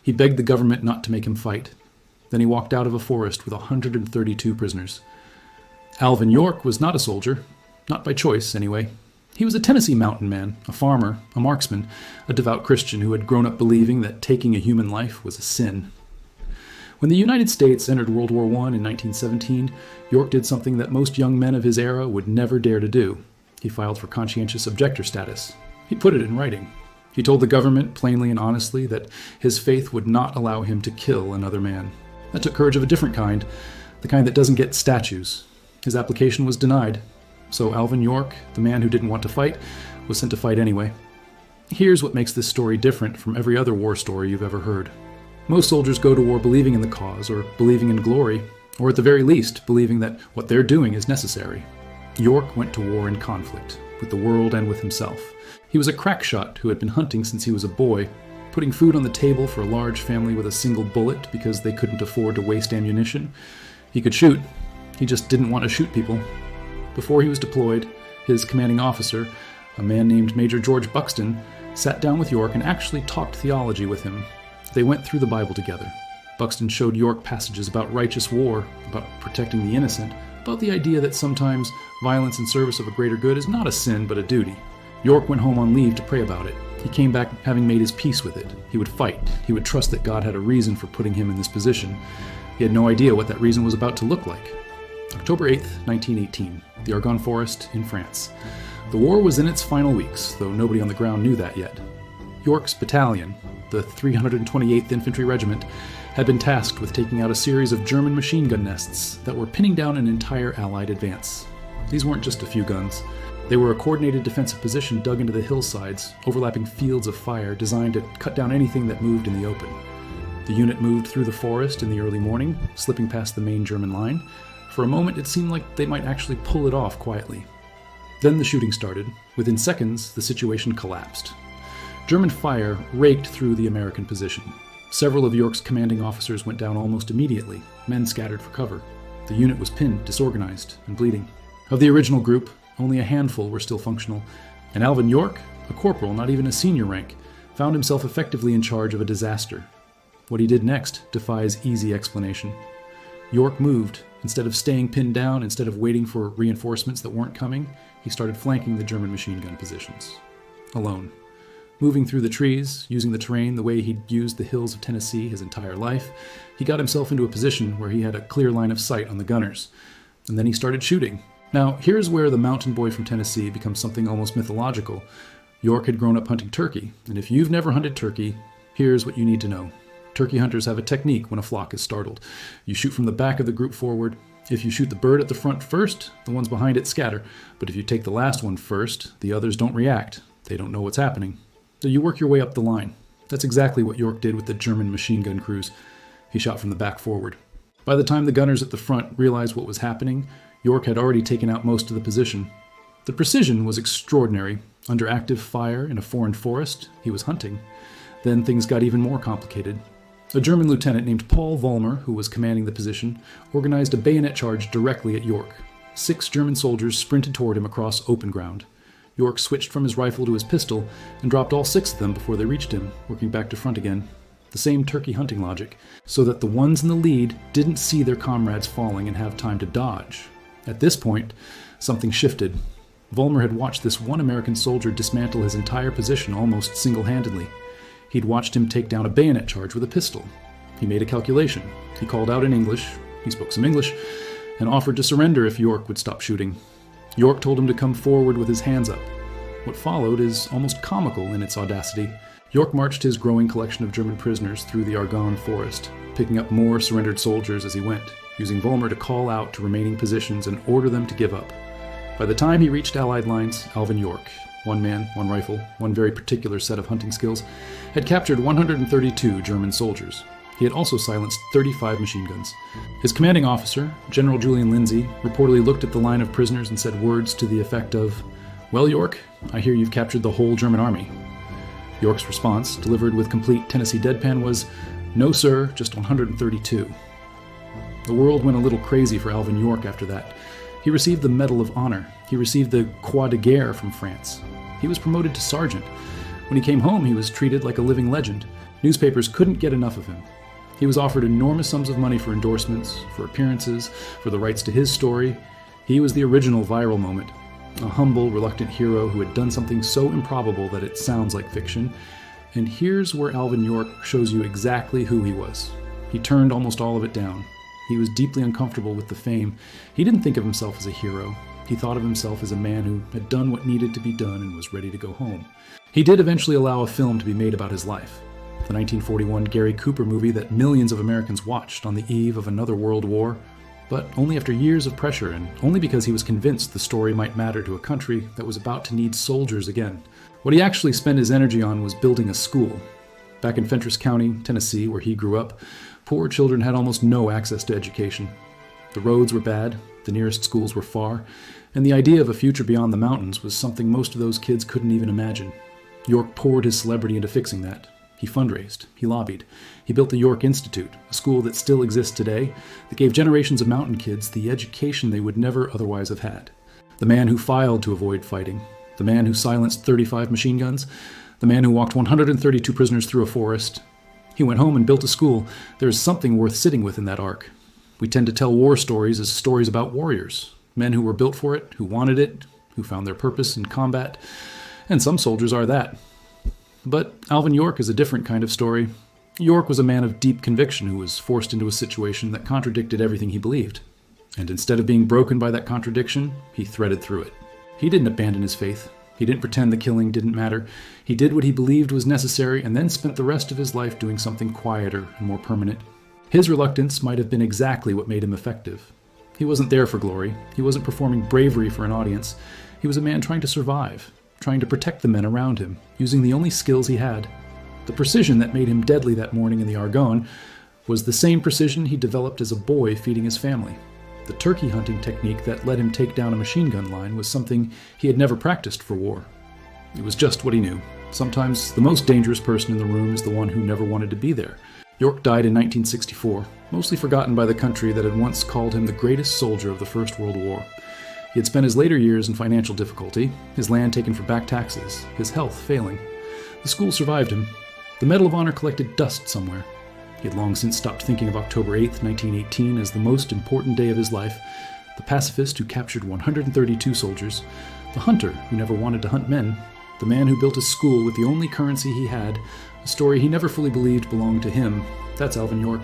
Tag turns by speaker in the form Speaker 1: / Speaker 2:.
Speaker 1: He begged the government not to make him fight. Then he walked out of a forest with 132 prisoners. Alvin York was not a soldier, not by choice anyway. He was a Tennessee mountain man, a farmer, a marksman, a devout Christian who had grown up believing that taking a human life was a sin. When the United States entered World War I in 1917, York did something that most young men of his era would never dare to do. He filed for conscientious objector status. He put it in writing. He told the government plainly and honestly that his faith would not allow him to kill another man. That took courage of a different kind, the kind that doesn't get statues. His application was denied, so Alvin York, the man who didn't want to fight, was sent to fight anyway. Here's what makes this story different from every other war story you've ever heard. Most soldiers go to war believing in the cause, or believing in glory, or at the very least, believing that what they're doing is necessary. York went to war in conflict, with the world and with himself. He was a crack shot who had been hunting since he was a boy, putting food on the table for a large family with a single bullet because they couldn't afford to waste ammunition. He could shoot, he just didn't want to shoot people. Before he was deployed, his commanding officer, a man named Major George Buxton, sat down with York and actually talked theology with him. They went through the Bible together. Buxton showed York passages about righteous war, about protecting the innocent, about the idea that sometimes violence in service of a greater good is not a sin but a duty. York went home on leave to pray about it. He came back having made his peace with it. He would fight. He would trust that God had a reason for putting him in this position. He had no idea what that reason was about to look like. October 8th, 1918, the Argonne Forest in France. The war was in its final weeks, though nobody on the ground knew that yet. York's battalion, the 328th Infantry Regiment, had been tasked with taking out a series of German machine gun nests that were pinning down an entire Allied advance. These weren't just a few guns. They were a coordinated defensive position dug into the hillsides, overlapping fields of fire designed to cut down anything that moved in the open. The unit moved through the forest in the early morning, slipping past the main German line. For a moment, it seemed like they might actually pull it off quietly. Then the shooting started. Within seconds, the situation collapsed. German fire raked through the American position. Several of York's commanding officers went down almost immediately. Men scattered for cover. The unit was pinned, disorganized, and bleeding. Of the original group, only a handful were still functional, and Alvin York, a corporal, not even a senior rank, found himself effectively in charge of a disaster. What he did next defies easy explanation. York moved. Instead of staying pinned down, instead of waiting for reinforcements that weren't coming, he started flanking the German machine gun positions. Alone. Moving through the trees, using the terrain the way he'd used the hills of Tennessee his entire life, he got himself into a position where he had a clear line of sight on the gunners. And then he started shooting. Now, here's where the mountain boy from Tennessee becomes something almost mythological. York had grown up hunting turkey, and if you've never hunted turkey, here's what you need to know. Turkey hunters have a technique when a flock is startled. You shoot from the back of the group forward. If you shoot the bird at the front first, the ones behind it scatter. But if you take the last one first, the others don't react. They don't know what's happening. So you work your way up the line. That's exactly what York did with the German machine gun crews. He shot from the back forward. By the time the gunners at the front realized what was happening, York had already taken out most of the position. The precision was extraordinary. Under active fire in a foreign forest, he was hunting. Then things got even more complicated. A German lieutenant named Paul Vollmer, who was commanding the position, organized a bayonet charge directly at York. 6 German soldiers sprinted toward him across open ground. York switched from his rifle to his pistol and dropped all 6 of them before they reached him, working back to front again. The same turkey hunting logic, so that the ones in the lead didn't see their comrades falling and have time to dodge. At this point, something shifted. Vollmer had watched this one American soldier dismantle his entire position almost single-handedly. He'd watched him take down a bayonet charge with a pistol. He made a calculation. He called out in English, he spoke some English, and offered to surrender if York would stop shooting. York told him to come forward with his hands up. What followed is almost comical in its audacity. York marched his growing collection of German prisoners through the Argonne Forest, picking up more surrendered soldiers as he went, using Vollmer to call out to remaining positions and order them to give up. By the time he reached Allied lines, Alvin York, one man, one rifle, one very particular set of hunting skills, had captured 132 German soldiers. He had also silenced 35 machine guns. His commanding officer, General Julian Lindsay, reportedly looked at the line of prisoners and said words to the effect of, "Well, York, I hear you've captured the whole German army." York's response, delivered with complete Tennessee deadpan, was, "No, sir, just 132. The world went a little crazy for Alvin York after that. He received the Medal of Honor. He received the Croix de Guerre from France. He was promoted to sergeant. When he came home, he was treated like a living legend. Newspapers couldn't get enough of him. He was offered enormous sums of money for endorsements, for appearances, for the rights to his story. He was the original viral moment, a humble, reluctant hero who had done something so improbable that it sounds like fiction. And here's where Alvin York shows you exactly who he was. He turned almost all of it down. He was deeply uncomfortable with the fame. He didn't think of himself as a hero. He thought of himself as a man who had done what needed to be done and was ready to go home. He did eventually allow a film to be made about his life. The 1941 Gary Cooper movie that millions of Americans watched on the eve of another world war, but only after years of pressure and only because he was convinced the story might matter to a country that was about to need soldiers again. What he actually spent his energy on was building a school. Back in Fentress County, Tennessee, where he grew up, poor children had almost no access to education. The roads were bad, the nearest schools were far, and the idea of a future beyond the mountains was something most of those kids couldn't even imagine. York poured his celebrity into fixing that. He fundraised, he lobbied, he built the York Institute, a school that still exists today, that gave generations of mountain kids the education they would never otherwise have had. The man who filed to avoid fighting, the man who silenced 35 machine guns, the man who walked 132 prisoners through a forest. He went home and built a school. There is something worth sitting with in that arc. We tend to tell war stories as stories about warriors, men who were built for it, who wanted it, who found their purpose in combat, and some soldiers are that. But Alvin York is a different kind of story. York was a man of deep conviction who was forced into a situation that contradicted everything he believed. And instead of being broken by that contradiction, he threaded through it. He didn't abandon his faith. He didn't pretend the killing didn't matter. He did what he believed was necessary and then spent the rest of his life doing something quieter and more permanent. His reluctance might have been exactly what made him effective. He wasn't there for glory. He wasn't performing bravery for an audience. He was a man trying to survive, trying to protect the men around him, using the only skills he had. The precision that made him deadly that morning in the Argonne was the same precision he developed as a boy feeding his family. The turkey hunting technique that let him take down a machine gun line was something he had never practiced for war. It was just what he knew. Sometimes the most dangerous person in the room is the one who never wanted to be there. York died in 1964, mostly forgotten by the country that had once called him the greatest soldier of the First World War. He had spent his later years in financial difficulty, his land taken for back taxes, his health failing. The school survived him. The Medal of Honor collected dust somewhere. He had long since stopped thinking of October 8, 1918 as the most important day of his life, the pacifist who captured 132 soldiers, the hunter who never wanted to hunt men, the man who built a school with the only currency he had, a story he never fully believed belonged to him. That's Alvin York.